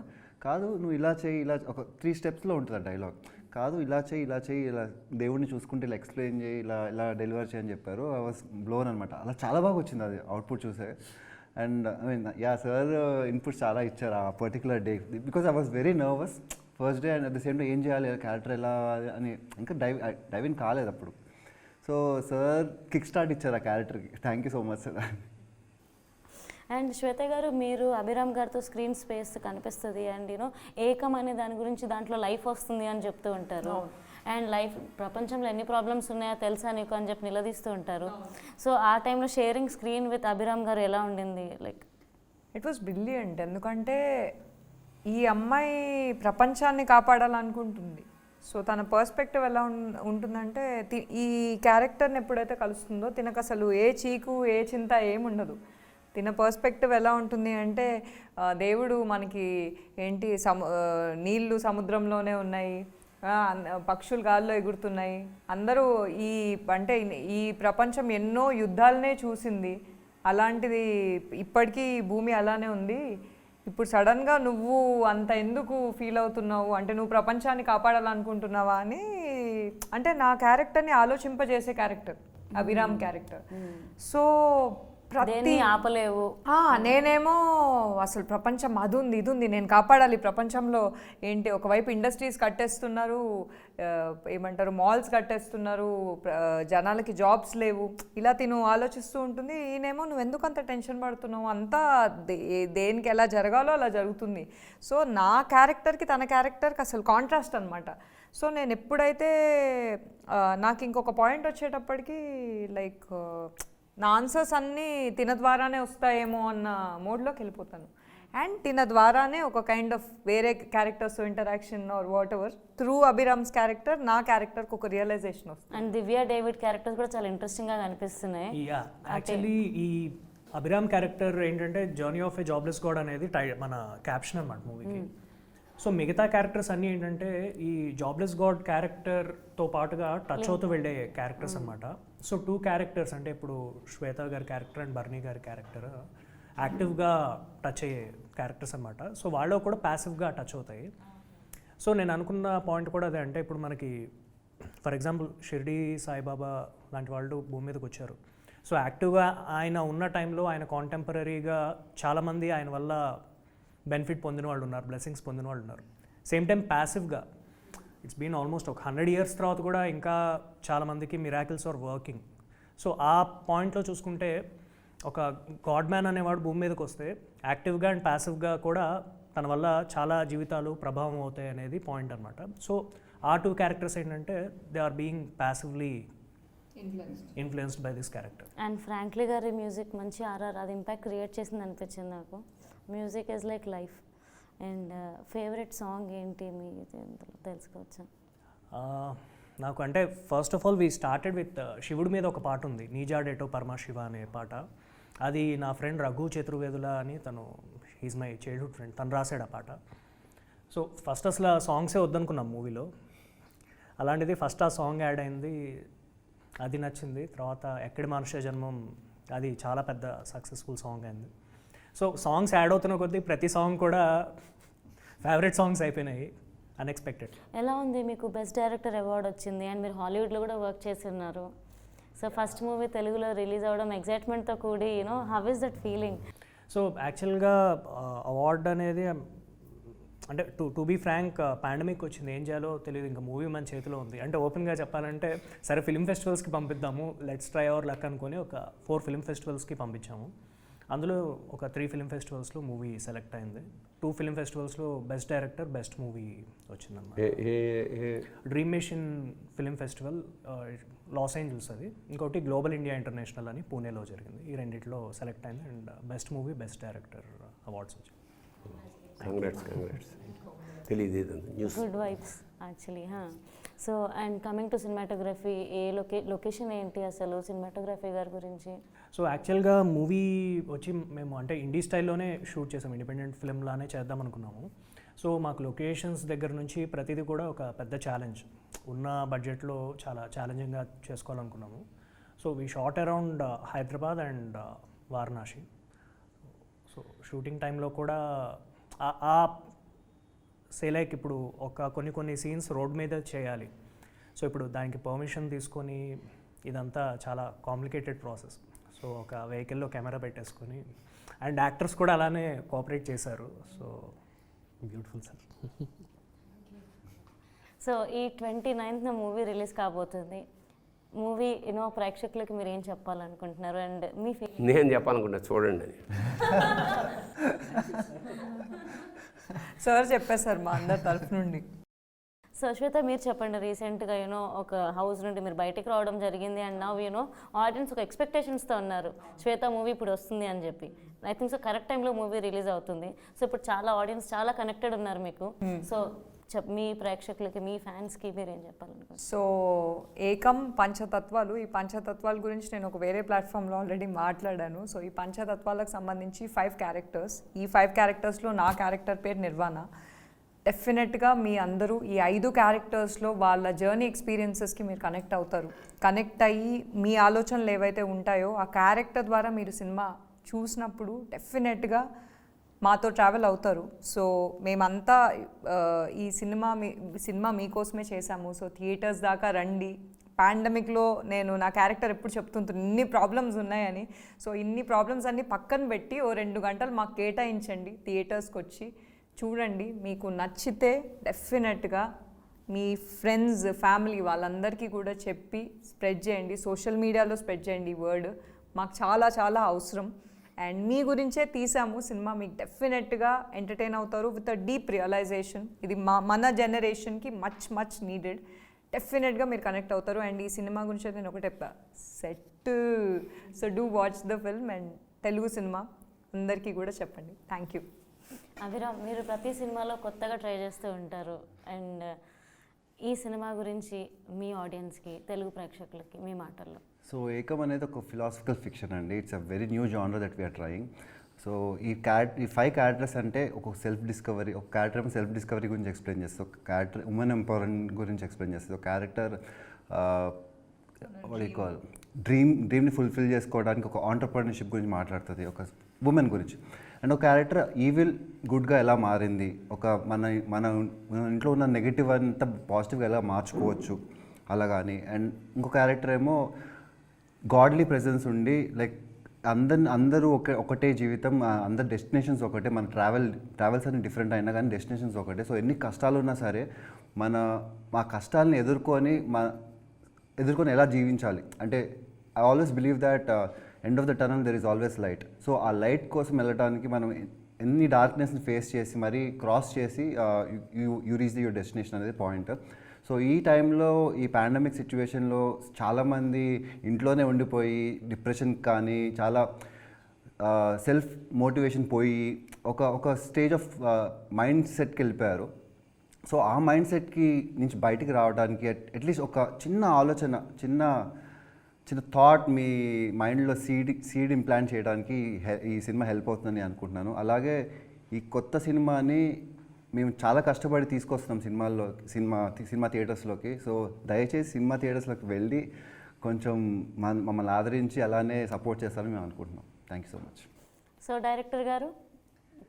కాదు నువ్వు ఇలా చేయి, ఇలా ఒక 3 స్టెప్స్లో ఉంటుంది ఆ డైలాగ్. కాదు ఇలా చేయి, ఇలా దేవుడిని చూసుకుంటే ఇలా ఎక్స్ప్లెయిన్ చేయి, ఇలా డెలివర్ చేయని చెప్పారు. ఐ వాస్ బ్లోన్ అనమాట. అలా చాలా బాగా వచ్చింది అది అవుట్పుట్ చూసే. And I mean sir inputs చాలా ఇచ్చారు ఆ particular day, because I was very nervous first day. And at the same day ఏం చేయాలి, క్యారెక్టర్ ఎలా అని ఇంకా డైవ్ ఇన్ కాలేదు అప్పుడు. So so sir kick start ఇచ్చారు ఆ క్యారెక్టర్కి. Thank you so much sir. And Shwetha garu, మీరు అభిరామ్ గారితో స్క్రీన్ స్పేస్ కనిపిస్తుంది అండ్ యూనో ఏకం అనే దాని గురించి దాంట్లో లైఫ్ వస్తుంది అని చెప్తూ ఉంటారు. అండ్ లైఫ్ ప్రపంచంలో ఎన్ని ప్రాబ్లమ్స్ ఉన్నాయో తెలుసా నీకు అని చెప్పి నిలదీస్తూ ఉంటారు. సో ఆ టైంలో షేరింగ్ స్క్రీన్ విత్ అభిరామ్ గారు ఎలా ఉండింది? Like it was brilliant. ఎందుకంటే ఈ అమ్మాయి ప్రపంచాన్ని కాపాడాలనుకుంటుంది. సో తన పర్స్పెక్టివ్ ఎలా ఉంటుందంటే ఈ క్యారెక్టర్ని ఎప్పుడైతే కలుస్తుందో తినకు అసలు ఏ చీకు ఏ చింత ఏముండదు. తిన పర్స్పెక్టివ్ ఎలా ఉంటుంది అంటే దేవుడు మనకి ఏంటి నీళ్ళు సముద్రంలోనే ఉన్నాయి, పక్షులు గాల్లో ఎగురుతున్నాయి, అందరూ అంటే ఈ ప్రపంచం ఎన్నో యుద్ధాలనే చూసింది, అలాంటిది ఇప్పటికీ భూమి అలానే ఉంది. ఇప్పుడు సడన్గా నువ్వు అంత ఎందుకు ఫీల్ అవుతున్నావు అంటే నువ్వు ప్రపంచాన్ని కాపాడాలనుకుంటున్నావా అని, అంటే నా క్యారెక్టర్ని ఆలోచింపజేసే క్యారెక్టర్ అభిరామ్ క్యారెక్టర్. సో దేన్ని ఆపలేవు. నేనేమో అసలు ప్రపంచం అది ఉంది ఇది ఉంది, నేను కాపాడాలి ప్రపంచంలో. ఏంటి ఒకవైపు ఇండస్ట్రీస్ కట్టేస్తున్నారు, ఏమంటారు మాల్స్ కట్టేస్తున్నారు, జనాలకి జాబ్స్ లేవు, ఇలా తిను ఆలోచిస్తూ ఉంటుంది. ఈయనేమో నువ్వు ఎందుకు అంత టెన్షన్ పడుతున్నావు, అంతా దేనికి ఎలా జరగాలో అలా జరుగుతుంది. సో నా క్యారెక్టర్కి తన క్యారెక్టర్కి అసలు కాంట్రాస్ట్ అనమాట. సో నేను ఎప్పుడైతే నాకు ఇంకొక పాయింట్ వచ్చేటప్పటికి లైక్ నా ఆన్సర్స్ అన్నీ తిన ద్వారానే వస్తాయేమో అన్న మోడ్లోకి వెళ్ళిపోతాను. అండ్ తిన ద్వారానే ఒక కైండ్ ఆఫ్ వేరే characters interaction or whatever through Abhiram's character నా క్యారెక్టర్కి ఒక రియలైజేషన్ వస్తుంది. అండ్ దివ్య డేవిడ్ క్యారెక్టర్స్ కూడా చాలా ఇంట్రెస్టింగ్గా కనిపిస్తున్నాయి. యాక్చువల్లీ ఈ అభిరామ్ క్యారెక్టర్ ఏంటంటే journey of A jobless God అనేది మన క్యాప్షన్ అనమాట మూవీకి. సో మిగతా క్యారెక్టర్స్ అన్నీ ఏంటంటే ఈ జాబ్లెస్ గాడ్ క్యారెక్టర్తో పాటుగా టచ్ అవుతూ వెళ్ళే క్యారెక్టర్స్ అనమాట. సో 2 క్యారెక్టర్స్ అంటే ఇప్పుడు శ్వేత గారి క్యారెక్టర్ అండ్ బర్నీ గారి క్యారెక్టర్ యాక్టివ్గా టచ్ అయ్యే క్యారెక్టర్స్ అనమాట. సో వాళ్ళు కూడా ప్యాసివ్గా టచ్ అవుతాయి. సో నేను అనుకున్న పాయింట్ కూడా అదే. అంటే ఇప్పుడు మనకి ఫర్ ఎగ్జాంపుల్ షిర్డీ సాయిబాబా లాంటి వాళ్ళు భూమి మీదకి వచ్చారు. సో యాక్టివ్గా ఆయన ఉన్న టైంలో ఆయన కాంటెంపరీగా చాలామంది ఆయన వల్ల బెనిఫిట్ పొందిన వాళ్ళు ఉన్నారు, బ్లెస్సింగ్స్ పొందిన వాళ్ళు ఉన్నారు. సేమ్ టైం ప్యాసివ్గా ఇట్స్ బీన్ ఆల్మోస్ట్ ఒక 100 years తర్వాత కూడా ఇంకా చాలామందికి మిరాకిల్స్ ఆర్ వర్కింగ్. సో ఆ పాయింట్లో చూసుకుంటే ఒక గాడ్ మ్యాన్ అనేవాడు భూమి మీదకి వస్తే యాక్టివ్గా అండ్ ప్యాసివ్గా కూడా తన వల్ల చాలా జీవితాలు ప్రభావం అవుతాయి అనేది పాయింట్ అనమాట. సో ఆ 2 క్యారెక్టర్స్ ఏంటంటే they are being passively influenced by this character. And frankly గారి మ్యూజిక్ మంచి అది ఇంపాక్ట్ క్రియేట్ చేసింది అనిపించింది నాకు. Music is like life. And favourite song ఏంటి మీ తెలుసుకోవచ్చా? నాకు అంటే first of all we started with శివుడి మీద ఒక పాట ఉంది, నీజాడేటో పరమశివ అనే పాట. అది నా ఫ్రెండ్ రఘు చతుర్వేదుల అని, తను హీజ్ మై చైల్డ్హుడ్ ఫ్రెండ్, తను రాశాడు ఆ పాట. సో ఫస్ట్ అసలు ఆ సాంగ్సే వద్దనుకున్నాం మూవీలో, అలాంటిది ఫస్ట్ ఆ సాంగ్ యాడ్ అయింది, అది నచ్చింది. తర్వాత ఎక్కడి మనుష్య జన్మం అది చాలా పెద్ద సక్సెస్ఫుల్ సాంగ్ అయింది. సో సాంగ్స్ యాడ్ అవుతున్న కొద్దీ ప్రతి సాంగ్ కూడా ఫేవరెట్ సాంగ్స్ అయిపోయినాయి అన్ఎక్స్పెక్టెడ్. ఎలా ఉంది మీకు బెస్ట్ డైరెక్టర్ అవార్డు వచ్చింది అండ్ మీరు హాలీవుడ్లో కూడా వర్క్ చేస్తున్నారు. సో ఫస్ట్ మూవీ తెలుగులో రిలీజ్ అవ్వడం ఎగ్జైట్మెంట్తో కూడి you know how is that feeling? So యాక్చువల్గా అవార్డ్ అనేది అంటే టు బీ ఫ్రాంక్ పాండమిక్ వచ్చింది, ఏం చేయాలో తెలియదు, ఇంకా మూవీ మన చేతిలో ఉంది. అంటే ఓపెన్గా చెప్పాలంటే సరే ఫిల్మ్ ఫెస్టివల్స్కి పంపిద్దాము, లెట్స్ ట్రై అవర్ లక్ అనుకొని ఒక 4 ఫిల్మ్ ఫెస్టివల్స్కి పంపించాము. అందులో ఒక 3 ఫిల్మ్ ఫెస్టివల్స్లో మూవీ సెలెక్ట్ అయింది. 2 ఫిల్మ్ ఫెస్టివల్స్లో బెస్ట్ డైరెక్టర్, బెస్ట్ మూవీ వచ్చిందన్నమాట. Dream mission film festival Los Angeles అది, ఇంకోటి గ్లోబల్ ఇండియా ఇంటర్నేషనల్ అని పూణేలో జరిగింది. ఈ రెండిట్లో సెలెక్ట్ అయింది and best movie, best director awards వచ్చాయి. కంగ్రాట్స్ తెలియదు news. Good vibes actually. So and coming to cinematography, A location ఏంటి అసలు సినిమాటోగ్రఫీ గారి గురించి? సో యాక్చువల్గా మూవీ వచ్చి మేము అంటే ఇండీ స్టైల్లోనే షూట్ చేసాము, ఇండిపెండెంట్ ఫిల్మ్ లానే చేద్దాం అనుకున్నాము. సో మాకు లొకేషన్స్ దగ్గర నుంచి ప్రతిదీ కూడా ఒక పెద్ద ఛాలెంజ్, ఉన్న బడ్జెట్లో చాలా ఛాలెంజింగ్గా చేసుకోవాలనుకున్నాము. So we shot around Hyderabad and Varanasi. So shooting టైంలో కూడా లైక్ ఇప్పుడు ఒక కొన్ని సీన్స్ రోడ్ మీద చేయాలి. సో ఇప్పుడు దానికి పర్మిషన్ తీసుకొని ఇదంతా చాలా కాంప్లికేటెడ్ ప్రాసెస్. సో ఒక వెహికల్లో కెమెరా పెట్టేసుకొని అండ్ యాక్టర్స్ కూడా అలానే కోఆపరేట్ చేశారు. So beautiful sir. సో ఈ 29th మూవీ రిలీజ్ కాబోతుంది. మూవీ ప్రేక్షకులకి మీరు ఏం చెప్పాలనుకుంటున్నారు అండ్ మీ నేను చెప్పాలనుకుంటా చూడండి అని. సార్ చెప్పేశారు మా అందరి తరఫు నుండి. సో శ్వేత మీరు చెప్పండి, రీసెంట్గా ఒక హౌస్ నుండి మీరు బయటికి రావడం జరిగింది అండ్ నవ్ ఆడియన్స్ ఒక ఎక్స్పెక్టేషన్స్తో ఉన్నారు శ్వేత మూవీ ఇప్పుడు వస్తుంది అని చెప్పి. ఐ థింక్ సో కరెక్ట్ టైంలో మూవీ రిలీజ్ అవుతుంది. సో ఇప్పుడు చాలా ఆడియన్స్ చాలా కనెక్టెడ్ ఉన్నారు మీకు. సో మీ ప్రేక్షకులకి మీ ఫ్యాన్స్కి మీరు ఏం చెప్పాలనుకుంటున్నారు? సో ఏకం పంచతత్వాలు, ఈ పంచతత్వాల గురించి నేను ఒక వేరే ప్లాట్ఫామ్లో ఆల్రెడీ మాట్లాడాను. సో ఈ పంచతత్వాలకు సంబంధించి 5 క్యారెక్టర్స్. ఈ 5 క్యారెక్టర్స్లో నా క్యారెక్టర్ పేరు నిర్వాణ. డెఫినెట్గా మీ అందరూ ఈ 5 క్యారెక్టర్స్లో వాళ్ళ జర్నీ ఎక్స్పీరియన్సెస్కి మీరు కనెక్ట్ అవుతారు. కనెక్ట్ అయ్యి మీ ఆలోచనలు ఏవైతే ఉంటాయో ఆ క్యారెక్టర్ ద్వారా మీరు సినిమా చూసినప్పుడు డెఫినెట్గా మాతో ట్రావెల్ అవుతారు. సో మేమంతా ఈ సినిమా మీకోసమే చేశాము. సో థియేటర్స్ దాకా రండి. పాండమిక్లో నేను నా క్యారెక్టర్ ఎప్పుడు చెప్తుంటాను ఇన్ని ప్రాబ్లమ్స్ ఉన్నాయని. సో ఇన్ని ప్రాబ్లమ్స్ అన్నీ పక్కన పెట్టి 2 గంటలు మాకు కేటాయించండి, థియేటర్స్కి వచ్చి చూడండి. మీకు నచ్చితే డెఫినెట్గా మీ ఫ్రెండ్స్ ఫ్యామిలీ వాళ్ళందరికీ కూడా చెప్పి స్ప్రెడ్ చేయండి, సోషల్ మీడియాలో స్ప్రెడ్ చేయండి. వర్డ్ మాకు చాలా చాలా అవసరం. అండ్ మీ గురించే తీసాము సినిమా. మీకు డెఫినెట్గా ఎంటర్టైన్ అవుతారు విత్ అ డీప్ రియలైజేషన్. ఇది మన జనరేషన్కి మచ్ నీడెడ్. డెఫినెట్గా మీరు కనెక్ట్ అవుతారు. అండ్ ఈ సినిమా గురించి నేను ఒకటే set. So do watch the film and Telugu cinema అందరికీ కూడా చెప్పండి. Thank you. అభిరామ్, మీరు ప్రతి సినిమాలో కొత్తగా ట్రై చేస్తూ ఉంటారు అండ్ ఈ సినిమా గురించి మీ ఆడియన్స్కి, తెలుగు ప్రేక్షకులకి మీ మాటల్లో. సో ఏకం అనేది ఒక ఫిలాసఫికల్ ఫిక్షన్ అండి. It's a very new genre that we are trying. So ఈ 5 క్యారెక్టర్స్ అంటే ఒక సెల్ఫ్ డిస్కవరీ, ఒక క్యారెక్టర్ ఏమో సెల్ఫ్ డిస్కవరీ గురించి ఎక్స్ప్లెయిన్ చేస్తుంది, ఒక క్యారెక్టర్ ఉమెన్ ఎంపవర్మెంట్ గురించి ఎక్స్ప్లెయిన్ చేస్తుంది, ఒక క్యారెక్టర్ డ్రీమ్ని ఫుల్ఫిల్ చేసుకోవడానికి ఒక ఆంటర్ప్రెన్యూర్షిప్ గురించి మాట్లాడుతుంది, ఒక ఉమెన్ గురించి. అండ్ ఒక క్యారెక్టర్ ఈవిల్ గుడ్గా ఎలా మారింది, ఒక మన ఇంట్లో ఉన్న నెగిటివ్ అంతా పాజిటివ్గా ఎలా మార్చుకోవచ్చు అలా కానీ. అండ్ ఇంకో క్యారెక్టర్ ఏమో గాడ్లీ ప్రెజెన్స్ ఉండి లైక్ అందరూ ఒకటే జీవితం, అందరు డెస్టినేషన్స్ ఒకటే, మన ట్రావెల్స్ అన్ని డిఫరెంట్ అయినా కానీ డెస్టినేషన్స్ ఒకటే. సో ఎన్ని కష్టాలు ఉన్నా సరే మా కష్టాలని ఎదుర్కొని ఎలా జీవించాలి అంటే I always believe that end of the tunnel there is always light. So ఆ లైట్ కోసం వెళ్ళడానికి మనం ఎన్ని డార్క్నెస్ని ఫేస్ చేసి మరీ క్రాస్ చేసి యూ రీచ్ యువర్ డెస్టినేషన్ అనేది పాయింట్. సో ఈ టైంలో ఈ పాండమిక్ సిచ్యువేషన్లో చాలామంది ఇంట్లోనే ఉండిపోయి డిప్రెషన్ కానీ చాలా సెల్ఫ్ మోటివేషన్ పోయి ఒక స్టేజ్ ఆఫ్ మైండ్ సెట్కి వెళ్ళిపోయారు. సో ఆ మైండ్ సెట్కి నుంచి బయటికి రావడానికి అట్లీస్ట్ ఒక చిన్న ఆలోచన, చిన్న థాట్ మీ మైండ్లో సీడ్ ఇంప్లాంట్ చేయడానికి ఈ సినిమా హెల్ప్ అవుతుందని అనుకుంటున్నాను. అలాగే ఈ కొత్త సినిమాని మేము చాలా కష్టపడి తీసుకొస్తున్నాం సినిమా థియేటర్స్లోకి. సో దయచేసి సినిమా థియేటర్స్లోకి వెళ్ళి కొంచెం మమ్మల్ని ఆదరించి అలానే సపోర్ట్ చేస్తారని మేము అనుకుంటున్నాం. Thank you so much. So director గారు,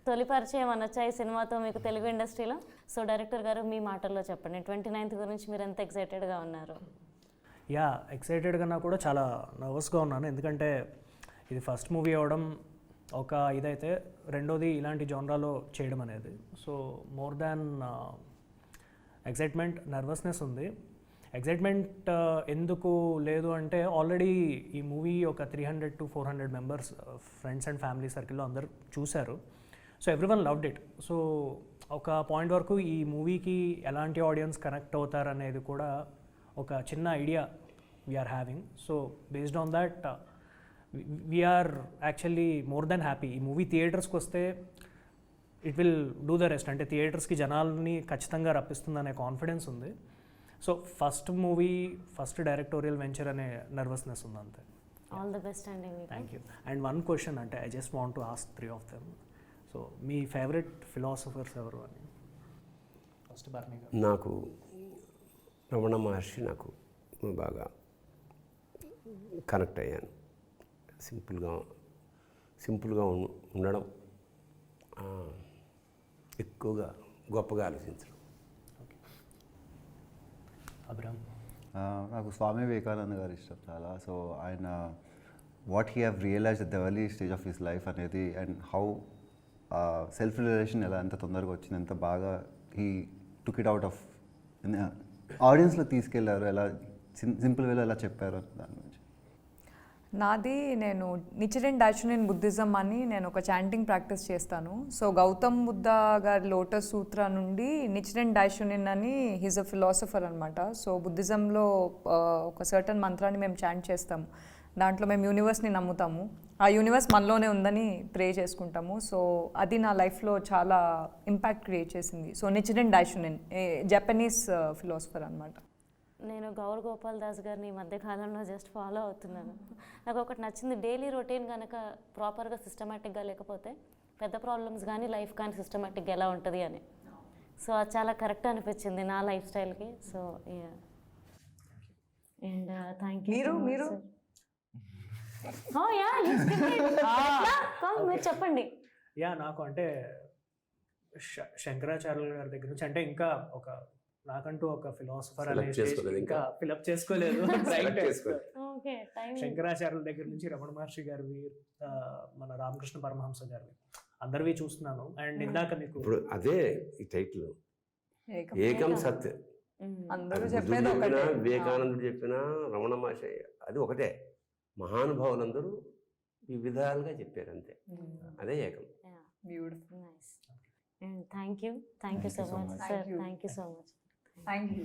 తొలి పరిచయం అనొచ్చా ఈ సినిమాతో మీకు తెలుగు ఇండస్ట్రీలో? సో డైరెక్టర్ గారు మీ మాటల్లో చెప్పండి, 29th గురించి మీరు ఎంత ఎక్సైటెడ్గా ఉన్నారు? యా, ఎక్సైటెడ్ కన్నా కూడా చాలా నర్వస్గా ఉన్నాను. ఎందుకంటే ఇది ఫస్ట్ మూవీ అవ్వడం ఒక ఇదైతే, రెండోది ఇలాంటి జోనరాలో చేయడం అనేది. So more than excitement, nervousness ఉంది. ఎక్సైట్మెంట్ ఎందుకు లేదు అంటే ఆల్రెడీ ఈ మూవీ ఒక 300 to 400 members friends and family సర్కిల్లో అందరు చూశారు. So everyone loved it. So ఒక పాయింట్ వరకు ఈ మూవీకి ఎలాంటి ఆడియన్స్ కనెక్ట్ అవుతారు అనేది కూడా ఒక చిన్న idea we're having. So based on that we're actually more than happy. ఈ మూవీ థియేటర్స్కి వస్తే it will do the rest. అంటే థియేటర్స్కి జనాల్ని ఖచ్చితంగా రప్పిస్తుందనే కాన్ఫిడెన్స్ ఉంది. So first movie, first directorial venture అనే నర్వస్నెస్ ఉంది అంతే. ఆల్ ది బెస్ట్ అండి. Thank you. And one question, అంటే I just want to ask 3 of them. So మీ ఫేవరెట్ ఫిలాసఫర్స్ ఎవరు అని? ఫస్ట్ బర్నీ గారు. నాకు రమణ మహర్షి నాకు బాగా కనెక్ట్ అయ్యాను. సింపుల్గా ఉండడం, ఎక్కువగా గొప్పగా ఆలోచించడం. అబ్రామ్. నాకు స్వామి వివేకానంద గారు ఇష్టం చాలా. సో ఆయన what he have realize at the early stage of his life అనేది, అండ్ హౌ సెల్ఫ్ రియలైజేషన్ ఎలా ఎంత తొందరగా వచ్చింది, ఎంత బాగా he took it out of ఆడియన్స్లో తీసుకెళ్లారు, ఎలా సింపుల్ వేలో ఎలా చెప్పారు దాని గురించి. నాది నేను నిచిరెన్ డాచునిన్ బుద్ధిజం అని నేను ఒక చాంటింగ్ ప్రాక్టీస్ చేస్తాను. సో గౌతమ్ బుద్ధ గారి లోటస్ సూత్ర నుండి నిచిరెన్ డాచునిన్ అని హీజ్ అ ఫిలాసఫర్ అనమాట. సో బుద్ధిజంలో ఒక సర్టన్ మంత్రాన్ని మేము చాంట్ చేస్తాము. దాంట్లో మేము యూనివర్స్ని నమ్ముతాము, ఆ యూనివర్స్ మనలోనే ఉందని ప్రే చేసుకుంటాము. సో అది నా లైఫ్లో చాలా ఇంపాక్ట్ క్రియేట్ చేసింది. సో నిచిరెన్ డాచునిన్ జపనీస్ ఫిలాసఫర్ అనమాట. నేను గౌర్ గోపాల్ దాస్ గారిని ఈ మధ్య కాలంలో జస్ట్ ఫాలో అవుతున్నాను. నాకు ఒకటి నచ్చింది, డైలీ రొటీన్ కనుక ప్రాపర్గా సిస్టమేటిక్గా లేకపోతే పెద్ద ప్రాబ్లమ్స్ కానీ లైఫ్ కానీ సిస్టమేటిక్గా ఎలా ఉంటుంది అని. సో అది చాలా కరెక్ట్ అనిపించింది నా లైఫ్ స్టైల్కి. So and thank you. మీరు మీరు చెప్పండి. నాకు అంటే శంకరాచార్యుల గారి దగ్గర నుంచి అంటే ఇంకా ఒక నాకంటూ ఒక ఫిలాసఫర్ అనేది ఇంకా ఫిలప్ చేసుకోలేదు. Okay, time. శంకరాచార్యుల దగ్గర నుంచి రమణ మహర్షి గారివి, మన రామకృష్ణ పరమహంస గారివి అందరివి చూస్తున్నాను. అండ్ ఇందాక మీకు ఇప్పుడు అదే ఈ టైటిల్ ఏకం సత్. అందరూ అది చెప్పేది బుద్ధుడు ఒకటే. చెప్పినా, వివేకానందుడు చెప్పినా, రమణ మహర్షి అది ఒకటే. మహానుభావులందరూ వివిధాలుగా చెప్పారు అంతే. అదే ఏకం. Beautiful. Nice. And thank you so much sir. Thank you so much. Thank you.